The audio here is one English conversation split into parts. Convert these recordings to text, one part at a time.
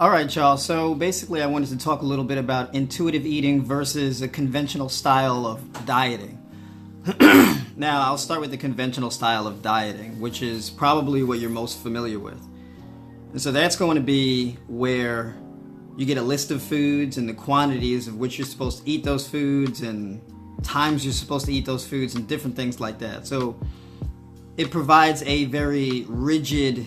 All right, y'all. So basically, I wanted to talk a little bit about intuitive eating versus a conventional style of dieting. Now, I'll start with the conventional style of dieting, which is probably what you're most familiar with. And so that's going to be where you get a list of foods and the quantities of which you're supposed to eat those foods and times you're supposed to eat those foods and different things like that. So it provides a very rigid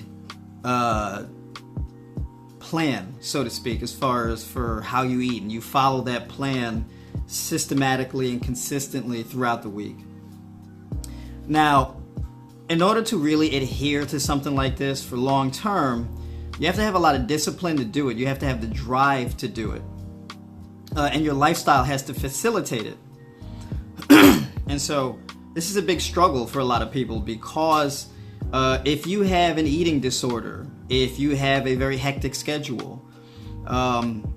plan, so to speak, as far as for how you eat, and you follow that plan systematically and consistently throughout the week. Now, in order to really adhere to something like this for long term, you have to have a lot of discipline to do it. You have to have the drive to do it, and your lifestyle has to facilitate it. And so this is a big struggle for a lot of people because if you have an eating disorder, if you have a very hectic schedule,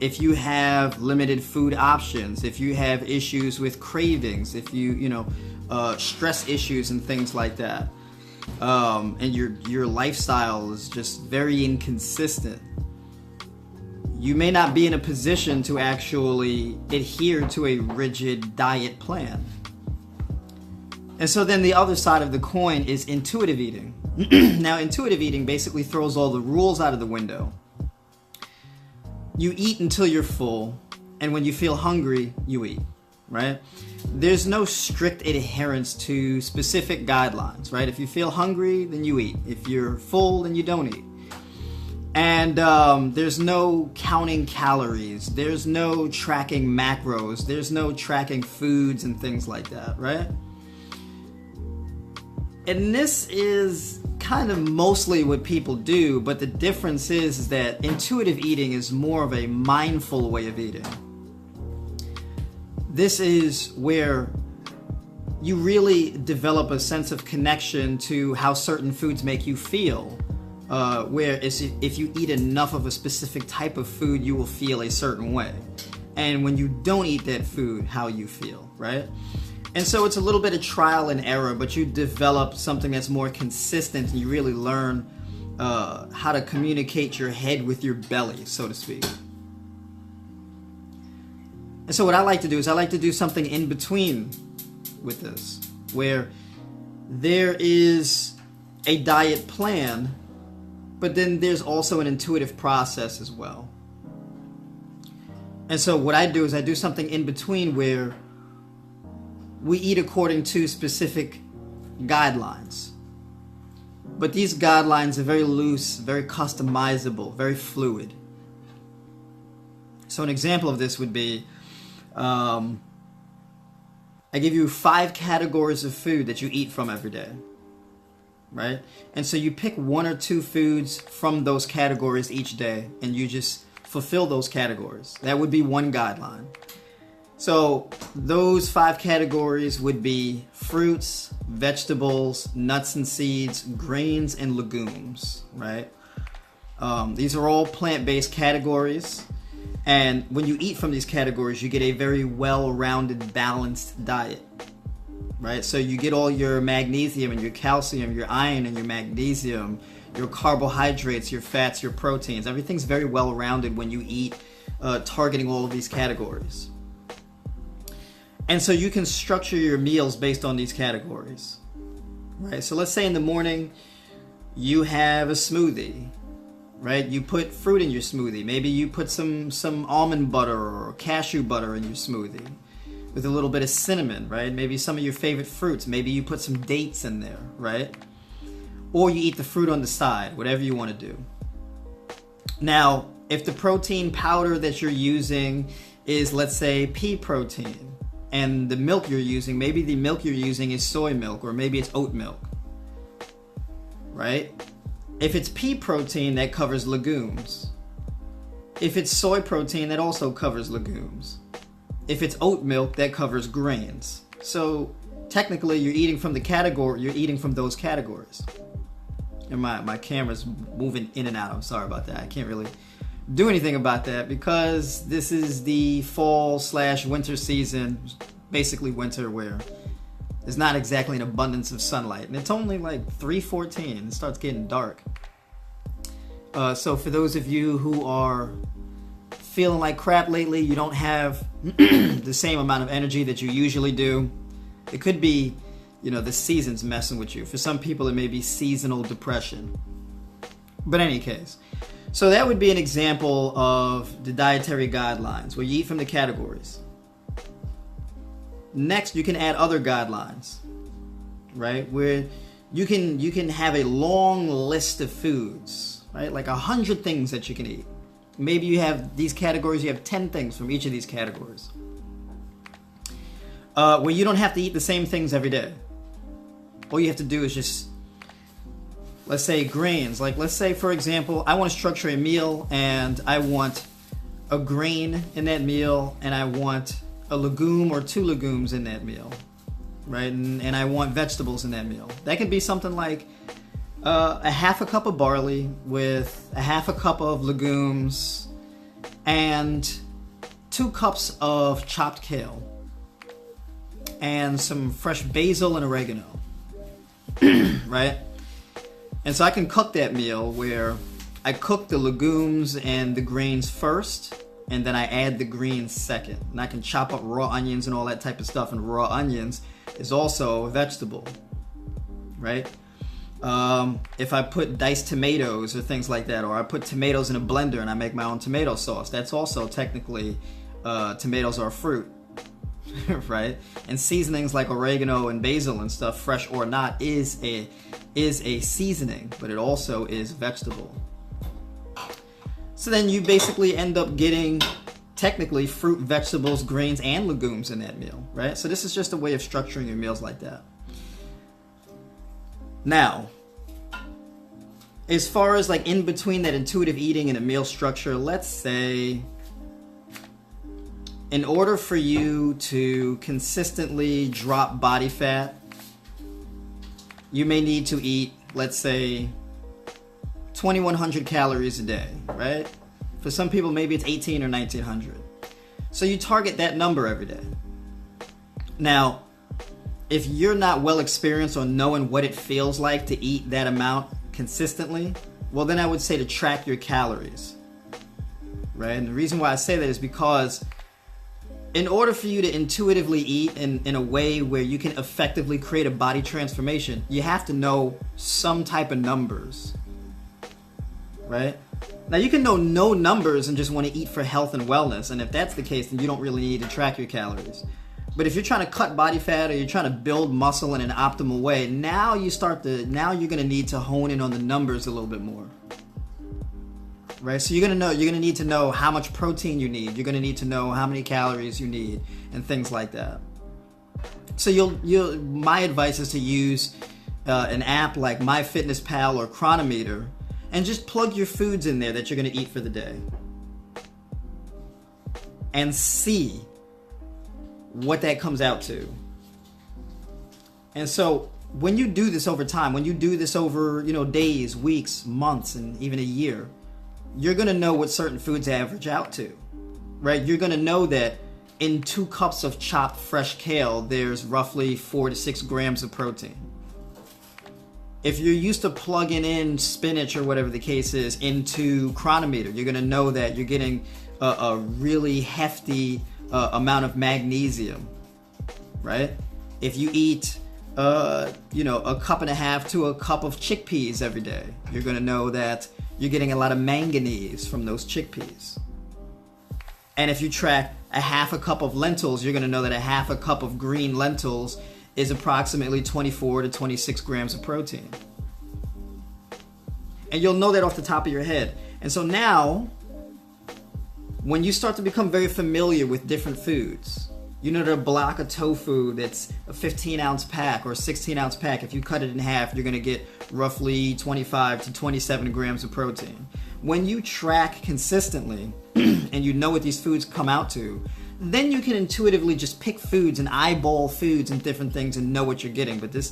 if you have limited food options, if you have issues with cravings, if you stress issues and things like that, and your lifestyle is just very inconsistent, you may not be in a position to actually adhere to a rigid diet plan. And so then the other side of the coin is intuitive eating. Now, intuitive eating basically throws all the rules out of the window. You eat until you're full, and when you feel hungry, you eat, right? There's no strict adherence to specific guidelines, right? If you feel hungry, then you eat. If you're full, then you don't eat. And there's no counting calories. There's no tracking macros. There's no tracking foods and things like that, right? And this is kind of mostly what people do, but the difference is that intuitive eating is more of a mindful way of eating. This is where you really develop a sense of connection to how certain foods make you feel. Whereas if you eat enough of a specific type of food, you will feel a certain way. And when you don't eat that food, how you feel, right? And so it's a little bit of trial and error, but you develop something that's more consistent, and you really learn how to communicate your head with your belly, so to speak. And so what I like to do is I like to do something in between with this, where there is a diet plan, but then there's also an intuitive process as well. And so what I do is I do something in between where we eat according to specific guidelines. But these guidelines are very loose, very customizable, very fluid. So an example of this would be, I give you 5 categories of food that you eat from every day, right? And so you pick 1 or 2 foods from those categories each day, and you just fulfill those categories. That would be one guideline. So those 5 categories would be fruits, vegetables, nuts and seeds, grains, and legumes, right? These are all plant-based categories. And when you eat from these categories, you get a very well-rounded, balanced diet, right? So you get all your magnesium and your calcium, your iron and your magnesium, your carbohydrates, your fats, your proteins. Everything's very well-rounded when you eat targeting all of these categories. And so you can structure your meals based on these categories, right? So let's say in the morning you have a smoothie, right? You put fruit in your smoothie. Maybe you put some almond butter or cashew butter in your smoothie with a little bit of cinnamon, right? Maybe some of your favorite fruits. Maybe you put some dates in there, right? Or you eat the fruit on the side, whatever you want to do. Now, if the protein powder that you're using is, let's say, pea protein, and the milk you're using, maybe the milk you're using is soy milk, or maybe it's oat milk, right? If it's pea protein, that covers legumes. If it's soy protein, that also covers legumes. If it's oat milk, that covers grains. So technically, you're eating from those categories. And my camera's moving in and out. I'm sorry about that. I can't really do anything about that because this is the fall/winter season, basically winter, where there's not exactly an abundance of sunlight, and it's only like 3:14. It starts getting dark. So for those of you who are feeling like crap lately, you don't have the same amount of energy that you usually do. It could be, the seasons messing with you. For some people, it may be seasonal depression. But in any case, so that would be an example of the dietary guidelines, where you eat from the categories. Next, you can add other guidelines, right? Where you can have a long list of foods, right? Like 100 things that you can eat. Maybe you have these categories, you have 10 things from each of these categories. Where you don't have to eat the same things every day. All you have to do is just, let's say grains. Like, let's say, for example, I want to structure a meal and I want a grain in that meal and I want a legume or 2 legumes in that meal, right? And I want vegetables in that meal. That can be something like a half a cup of barley with a half a cup of legumes and 2 cups of chopped kale and some fresh basil and oregano, right? And so I can cook that meal where I cook the legumes and the grains first, and then I add the greens second. And I can chop up raw onions and all that type of stuff, and raw onions is also a vegetable, right? If I put diced tomatoes or things like that, or I put tomatoes in a blender and I make my own tomato sauce, that's also technically, tomatoes are fruit, right? And seasonings like oregano and basil and stuff, fresh or not, is a seasoning, but it also is vegetable. So then you basically end up getting technically fruit, vegetables, grains, and legumes in that meal, right? So this is just a way of structuring your meals like that. Now, as far as like in between that intuitive eating and a meal structure, let's say in order for you to consistently drop body fat, you may need to eat, let's say, 2,100 calories a day, right? For some people, maybe it's 1,800 or 1,900. So you target that number every day. Now, if you're not well experienced on knowing what it feels like to eat that amount consistently, well, then I would say to track your calories, right? And the reason why I say that is because in order for you to intuitively eat in a way where you can effectively create a body transformation, you have to know some type of numbers, right? Now, you can know no numbers and just want to eat for health and wellness, and if that's the case, then you don't really need to track your calories. But if you're trying to cut body fat or you're trying to build muscle in an optimal way, now you're going to need to hone in on the numbers a little bit more. Right? So you're going to need to know how much protein you need. You're going to need to know how many calories you need and things like that. So my advice is to use an app like MyFitnessPal or Chronometer and just plug your foods in there that you're going to eat for the day. And see what that comes out to. And so when you do this over time, when you do this over, days, weeks, months, and even a year, you're going to know what certain foods average out to, right? You're going to know that in 2 cups of chopped fresh kale, there's roughly 4 to 6 grams of protein. If you're used to plugging in spinach or whatever the case is into Chronometer, you're going to know that you're getting a really hefty amount of magnesium, right? If you eat, a cup and a half to a cup of chickpeas every day, you're going to know that you're getting a lot of manganese from those chickpeas. And if you track a half a cup of lentils, you're going to know that a half a cup of green lentils is approximately 24 to 26 grams of protein. And you'll know that off the top of your head. And so now, when you start to become very familiar with different foods, you know that a block of tofu that's a 15-ounce pack or a 16-ounce pack, if you cut it in half, you're going to get roughly 25 to 27 grams of protein. When you track consistently and you know what these foods come out to, then you can intuitively just pick foods and eyeball foods and different things and know what you're getting. But this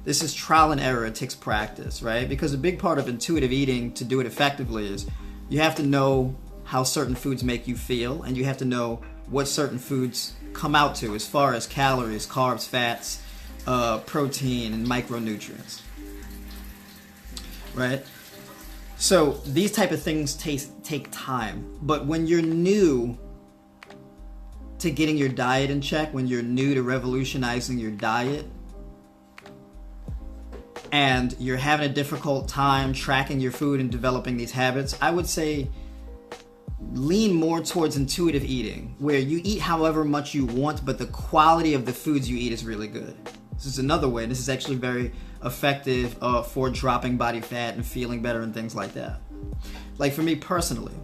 is trial and error. It takes practice, right? Because a big part of intuitive eating to do it effectively is you have to know how certain foods make you feel, and you have to know what certain foods come out to as far as calories, carbs, fats, protein, and micronutrients, right? So these type of things take time. But when you're new to getting your diet in check, when you're new to revolutionizing your diet, and you're having a difficult time tracking your food and developing these habits, I would say lean more towards intuitive eating, where you eat however much you want, but the quality of the foods you eat is really good. This is another way. This is actually very effective for dropping body fat and feeling better and things like that. Like for me personally,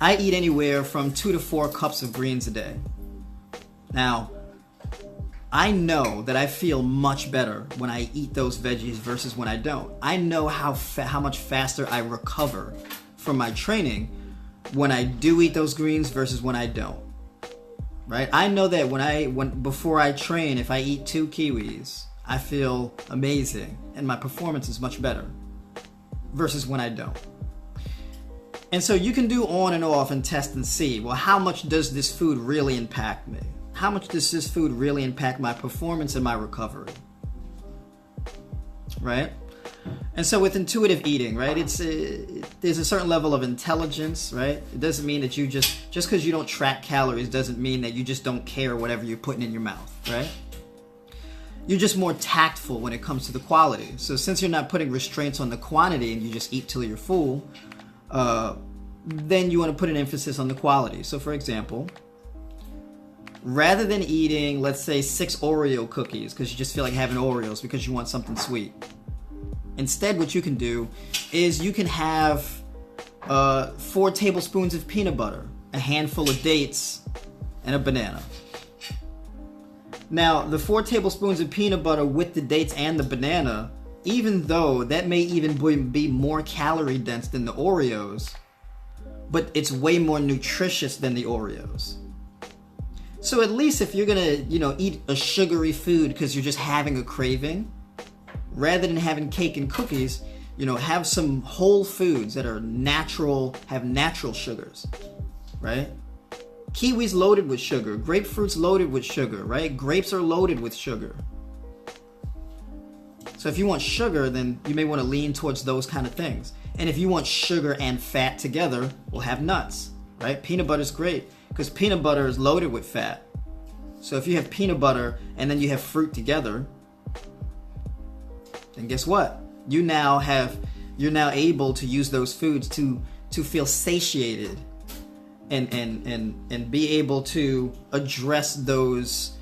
I eat anywhere from 2 to 4 cups of greens a day. Now, I know that I feel much better when I eat those veggies versus when I don't. I know how much faster I recover from my training when I do eat those greens versus when I don't. Right? I know that before I train, if I eat 2 kiwis, I feel amazing and my performance is much better versus when I don't. And so you can do on and off and test and see, well, how much does this food really impact me? How much does this food really impact my performance and my recovery? Right? And so with intuitive eating, right, there's a certain level of intelligence, right? It doesn't mean that you just because you don't track calories doesn't mean that you just don't care whatever you're putting in your mouth, right? You're just more tactful when it comes to the quality. So since you're not putting restraints on the quantity and you just eat till you're full, then you want to put an emphasis on the quality. So for example, rather than eating, let's say, 6 Oreo cookies because you just feel like having Oreos because you want something sweet, instead what you can do is you can have 4 tablespoons of peanut butter, a handful of dates, and a banana. Now, the 4 tablespoons of peanut butter with the dates and the banana, even though that may even be more calorie dense than the Oreos, but it's way more nutritious than the Oreos. So at least if you're gonna, eat a sugary food because you're just having a craving, rather than having cake and cookies, have some whole foods that are natural, have natural sugars, right? Kiwis loaded with sugar, grapefruit's loaded with sugar, right? Grapes are loaded with sugar. So if you want sugar, then you may want to lean towards those kind of things. And if you want sugar and fat together, we'll have nuts, right? Peanut butter is great because peanut butter is loaded with fat. So if you have peanut butter and then you have fruit together, then guess what? You're now able to use those foods to feel satiated and be able to address those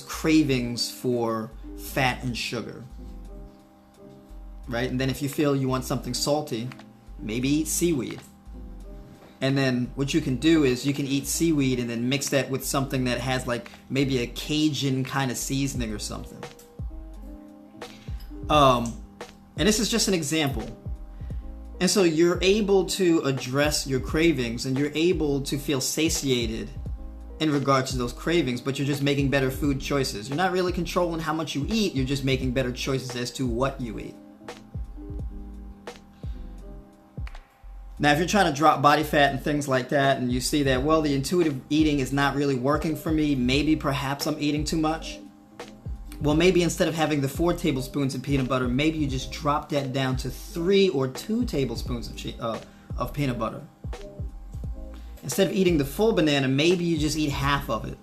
cravings for fat and sugar. Right? And then if you feel you want something salty, maybe eat seaweed. And then what you can do is you can eat seaweed and then mix that with something that has like maybe a Cajun kind of seasoning or something. And this is just an example. And so you're able to address your cravings and you're able to feel satiated in regards to those cravings, but you're just making better food choices. You're not really controlling how much you eat, you're just making better choices as to what you eat. Now, if you're trying to drop body fat and things like that, and you see that, well, the intuitive eating is not really working for me, maybe perhaps I'm eating too much. Well, maybe instead of having the 4 tablespoons of peanut butter, maybe you just drop that down to 3 or 2 tablespoons of peanut butter. Instead of eating the full banana, maybe you just eat half of it.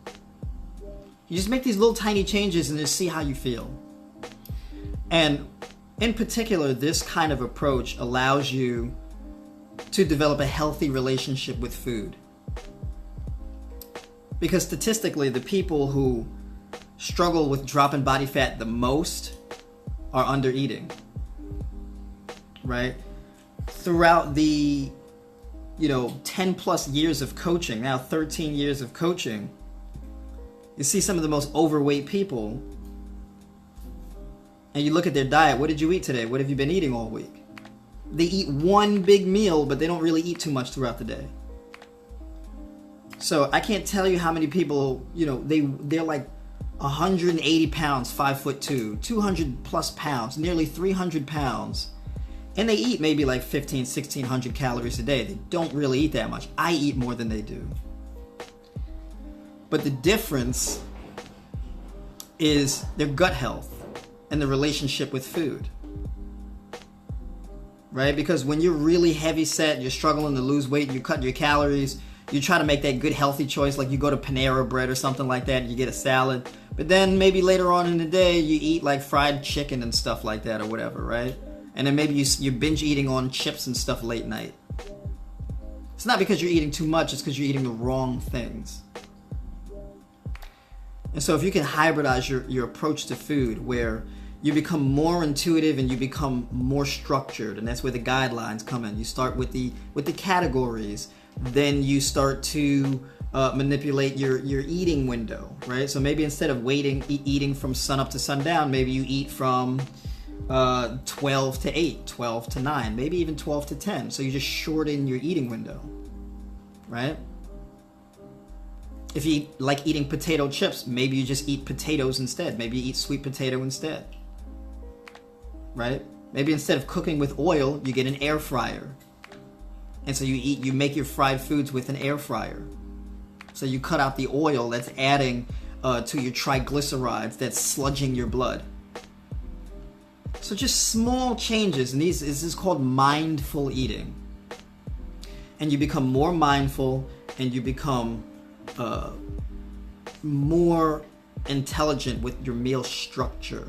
You just make these little tiny changes and just see how you feel. And in particular, this kind of approach allows you to develop a healthy relationship with food. Because statistically, the people who struggle with dropping body fat the most are under eating, right? Throughout the 10 plus years of coaching, now 13 years of coaching, you see some of the most overweight people and you look at their diet. What did you eat today? What have you been eating all week? They eat one big meal, but they don't really eat too much throughout the day. So I can't tell you how many people, they're like 180 pounds, 5'2", 200 plus pounds, nearly 300 pounds. And they eat maybe like 1,600 calories a day. They don't really eat that much. I eat more than they do. But the difference is their gut health and the relationship with food. right? Because when you're really heavy set, you're struggling to lose weight, you cut your calories, you try to make that good healthy choice, like you go to Panera Bread or something like that and you get a salad. But then maybe later on in the day, you eat like fried chicken and stuff like that or whatever, right? And then maybe you're binge eating on chips and stuff late night. It's not because you're eating too much, it's because you're eating the wrong things. And so if you can hybridize your approach to food, where you become more intuitive and you become more structured, and that's where the guidelines come in. You start with the categories, then you start to manipulate your eating window, right? So maybe instead of eating from sun up to sundown, maybe you eat from 12 to 8, 12 to 9, maybe even 12 to 10. So you just shorten your eating window, right? If you like eating potato chips, maybe you just eat potatoes instead. Maybe you eat sweet potato instead, right? Maybe instead of cooking with oil, you get an air fryer. And so you make your fried foods with an air fryer. So you cut out the oil that's adding to your triglycerides, that's sludging your blood. So just small changes, and this is called mindful eating. And you become more mindful, and you become more intelligent with your meal structure.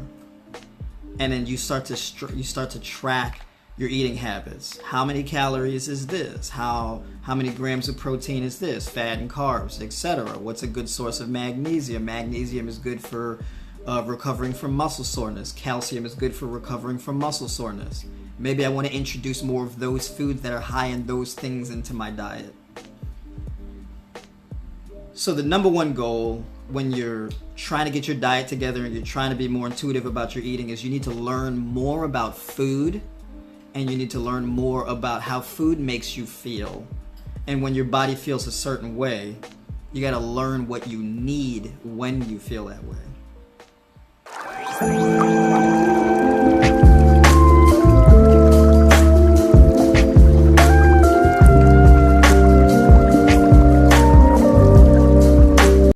And then you start to track your eating habits. How many calories is this? How many grams of protein is this? Fat and carbs, etc. What's a good source of magnesium? Magnesium is good for recovering from muscle soreness. Calcium is good for recovering from muscle soreness. Maybe I want to introduce more of those foods that are high in those things into my diet. So the number one goal when you're trying to get your diet together and you're trying to be more intuitive about your eating is you need to learn more about food, and you need to learn more about how food makes you feel. And when your body feels a certain way, you got to learn what you need when you feel that way.